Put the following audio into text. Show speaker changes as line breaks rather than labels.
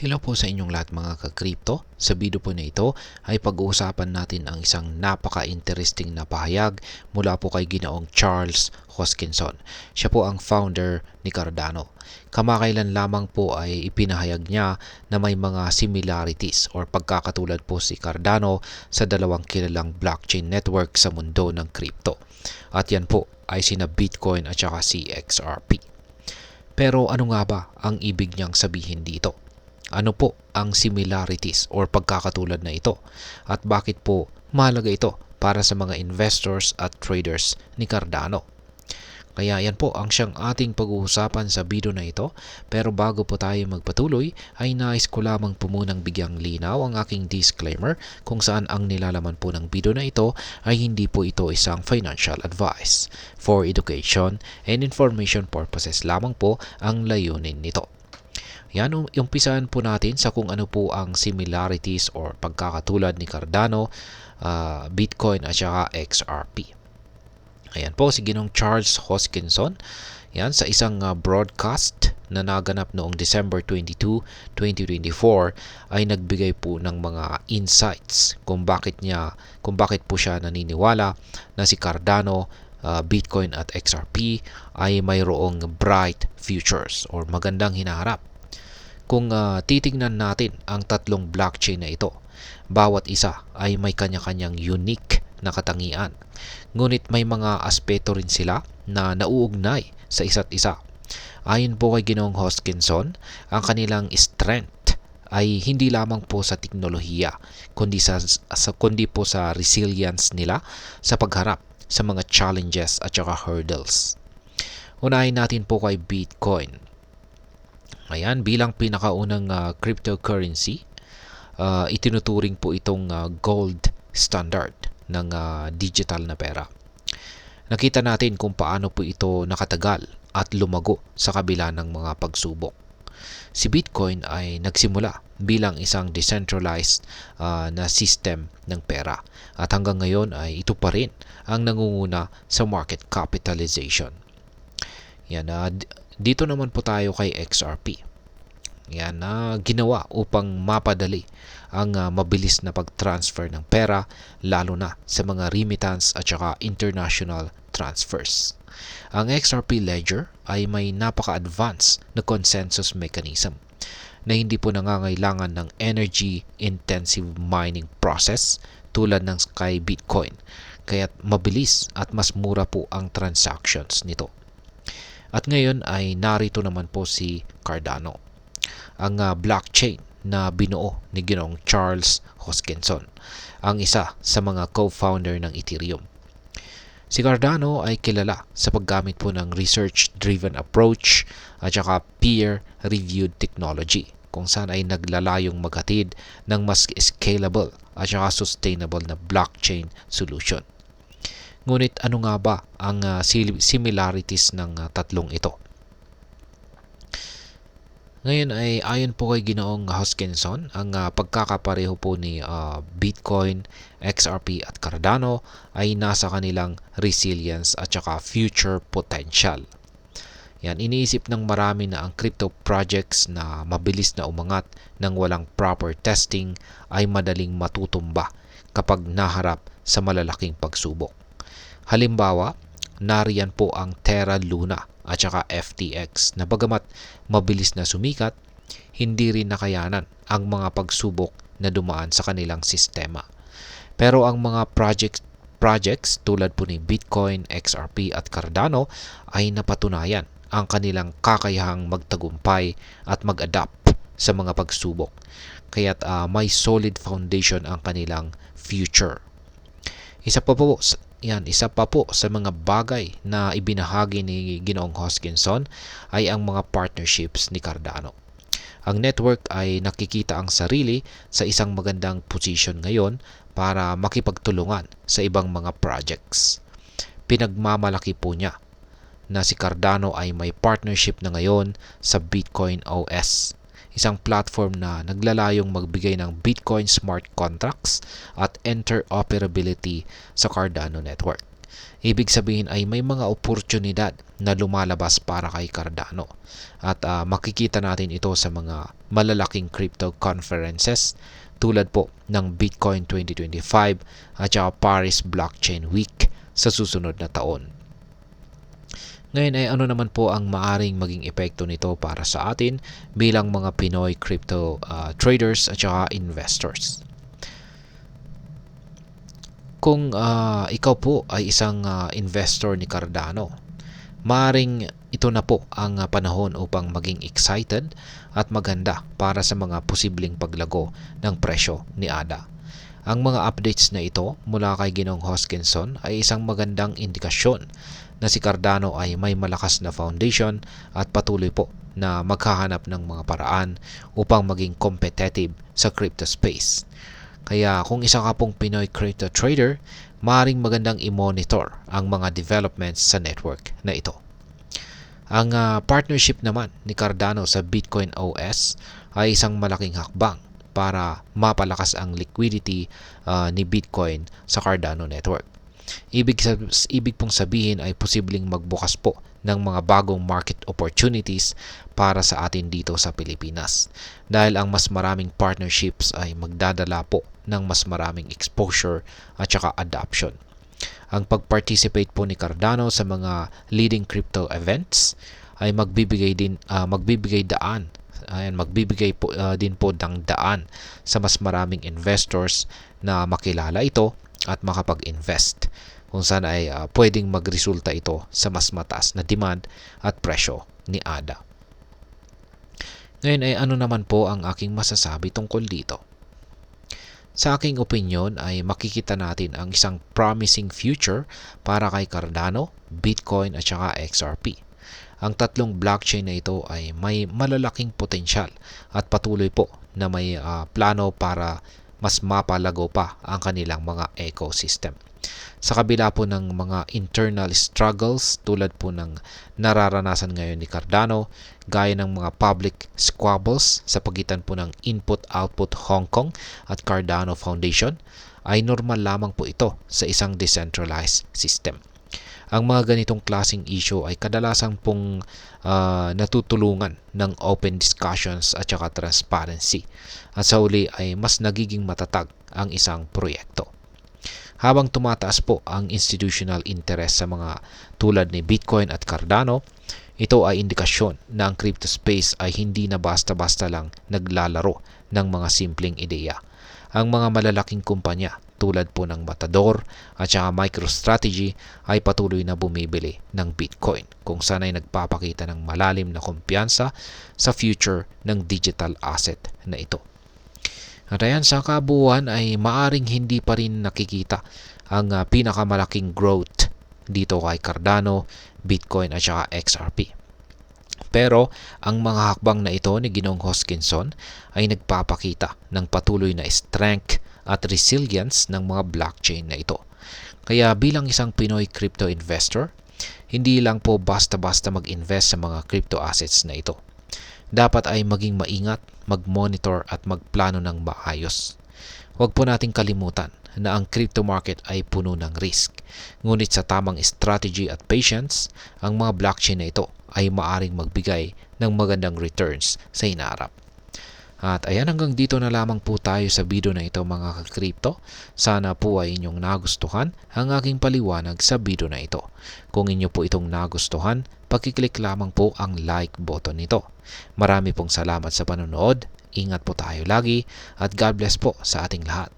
Hello po sa inyong lahat mga ka-crypto. Sa video po na ito ay pag-uusapan natin ang isang napaka-interesting na pahayag mula po kay Ginoong Charles Hoskinson. Siya po ang founder ni Cardano. Kamakailan lamang po ay ipinahayag niya na may mga similarities or pagkakatulad po si Cardano sa dalawang kilalang blockchain network sa mundo ng crypto. At yan po ay sina Bitcoin at saka si XRP. Pero ano nga ba ang ibig niyang sabihin dito? Ano po ang similarities or pagkakatulad na ito? At bakit po mahalaga ito para sa mga investors at traders ni Cardano? Kaya yan po ang siyang ating pag-uusapan sa video na ito. Pero bago po tayo magpatuloy, ay nais ko lamang po munang bigyang linaw ang aking disclaimer kung saan ang nilalaman po ng video na ito ay hindi po ito isang financial advice. For education and information purposes lamang po ang layunin nito. Yan, umpisahan po natin sa kung ano po ang similarities or pagkakatulad ni Cardano, Bitcoin at saka XRP. Ayan po si Ginong Charles Hoskinson. Yan, sa isang broadcast na naganap noong December 22, 2024 ay nagbigay po ng mga insights kung bakit po siya naniniwala na si Cardano, Bitcoin at XRP ay mayroong bright futures or magandang hinaharap. Kung titingnan natin ang tatlong blockchain na ito, bawat isa ay may kanya-kanyang unique na katangian. Ngunit may mga aspeto rin sila na nauugnay sa isa't isa. Ayon po kay Ginoong Hoskinson, ang kanilang strength ay hindi lamang po sa teknolohiya, kundi po sa resilience nila sa pagharap sa mga challenges at saka hurdles. Unahin natin po kay Bitcoin. Ayan, bilang pinakaunang cryptocurrency, itinuturing po itong gold standard ng digital na pera. Nakita natin kung paano po ito nakatagal at lumago sa kabila ng mga pagsubok. Si Bitcoin ay nagsimula bilang isang decentralized na system ng pera at hanggang ngayon ay ito pa rin ang nangunguna sa market capitalization. Yan, dito naman po tayo kay XRP. Yan na ginawa upang mapadali ang mabilis na pag-transfer ng pera lalo na sa mga remittance at saka international transfers. Ang XRP Ledger ay may napaka-advanced na consensus mechanism na hindi po nangangailangan ng energy-intensive mining process tulad ng kay Bitcoin, kaya't mabilis at mas mura po ang transactions nito. At ngayon ay narito naman po si Cardano, ang blockchain na binuo ni Ginoong Charles Hoskinson, ang isa sa mga co-founder ng Ethereum. Si Cardano ay kilala sa paggamit po ng research-driven approach at saka peer-reviewed technology kung saan ay naglalayong maghatid ng mas scalable at saka sustainable na blockchain solution. Ngunit ano nga ba ang similarities ng tatlong ito? Ngayon ay ayon po kay Ginoong Hoskinson, ang pagkakapareho po ni Bitcoin, XRP at Cardano ay nasa kanilang resilience at saka future potential. Yan, iniisip ng marami na ang crypto projects na mabilis na umangat ng walang proper testing ay madaling matutumba kapag naharap sa malalaking pagsubok. Halimbawa, nariyan po ang Terra Luna at saka FTX na bagamat mabilis na sumikat, hindi rin nakayanan ang mga pagsubok na dumaan sa kanilang sistema. Pero ang mga projects tulad po ni Bitcoin, XRP at Cardano ay napatunayan ang kanilang kakayahang magtagumpay at mag-adapt sa mga pagsubok. Kaya't may solid foundation ang kanilang future. Isa pa po sa mga bagay na ibinahagi ni Ginoong Hoskinson ay ang mga partnerships ni Cardano. Ang network ay nakikita ang sarili sa isang magandang position ngayon para makipagtulungan sa ibang mga projects. Pinagmamalaki po niya na si Cardano ay may partnership na ngayon sa Bitcoin OS, isang platform na naglalayong magbigay ng Bitcoin smart contracts at interoperability sa Cardano network. Ibig sabihin ay may mga oportunidad na lumalabas para kay Cardano. At makikita natin ito sa mga malalaking crypto conferences tulad po ng Bitcoin 2025 at saka Paris Blockchain Week sa susunod na taon. Ngayon ay ano naman po ang maaring maging epekto nito para sa atin bilang mga Pinoy crypto traders at saka investors. Kung ikaw po ay isang investor ni Cardano, maaring ito na po ang panahon upang maging excited at maganda para sa mga posibleng paglago ng presyo ni ADA. Ang mga updates na ito mula kay Ginoong Hoskinson ay isang magandang indikasyon na si Cardano ay may malakas na foundation at patuloy po na maghahanap ng mga paraan upang maging competitive sa crypto space. Kaya kung isa ka pong Pinoy crypto trader, maaaring magandang i-monitor ang mga developments sa network na ito. Ang partnership naman ni Cardano sa Bitcoin OS ay isang malaking hakbang para mapalakas ang liquidity ni Bitcoin sa Cardano network. Ibig pong sabihin ay posibleng magbukas po ng mga bagong market opportunities para sa atin dito sa Pilipinas. Dahil ang mas maraming partnerships ay magdadala po ng mas maraming exposure at saka adoption. Ang pag-participate po ni Cardano sa mga leading crypto events ay magbibigay din din po ng daan sa mas maraming investors na makilala ito at makapag-invest, kung saan ay pwedeng magresulta ito sa mas mataas na demand at presyo ni ADA. Ngayon ay ano naman po ang aking masasabi tungkol dito? Sa aking opinion ay makikita natin ang isang promising future para kay Cardano, Bitcoin at saka XRP. Ang tatlong blockchain na ito ay may malalaking potensyal at patuloy po na may plano para mas mapalago pa ang kanilang mga ecosystem. Sa kabila po ng mga internal struggles tulad po ng nararanasan ngayon ni Cardano, gaya ng mga public squabbles sa pagitan po ng Input-Output Hong Kong at Cardano Foundation, ay normal lamang po ito sa isang decentralized system. Ang mga ganitong klaseng issue ay kadalasan pong natutulungan ng open discussions at saka transparency. At sa uli ay mas nagiging matatag ang isang proyekto. Habang tumataas po ang institutional interest sa mga tulad ni Bitcoin at Cardano, ito ay indikasyon na ang crypto space ay hindi na basta-basta lang naglalaro ng mga simpleng ideya. Ang mga malalaking kumpanya tulad po ng Matador at saka MicroStrategy ay patuloy na bumibili ng Bitcoin, kung saan ay nagpapakita ng malalim na kumpiyansa sa future ng digital asset na ito. At ayan, sa kabuuan ay maaring hindi pa rin nakikita ang pinakamalaking growth dito kay Cardano, Bitcoin at saka XRP. Pero ang mga hakbang na ito ni Ginoong Hoskinson ay nagpapakita ng patuloy na strength at resilience ng mga blockchain na ito. Kaya bilang isang Pinoy crypto investor, hindi lang po basta-basta mag-invest sa mga crypto assets na ito. Dapat ay maging maingat, mag-monitor at magplano ng maayos. Huwag po nating kalimutan na ang crypto market ay puno ng risk. Ngunit sa tamang strategy at patience, ang mga blockchain na ito ay maaring magbigay ng magandang returns sa hinaharap. At ayan, hanggang dito na lamang po tayo sa video na ito mga ka-crypto. Sana po ay inyong nagustuhan ang aking paliwanag sa video na ito. Kung inyo po itong nagustuhan, pakiclick lamang po ang like button nito. Marami pong salamat sa panonood. Ingat po tayo lagi at God bless po sa ating lahat.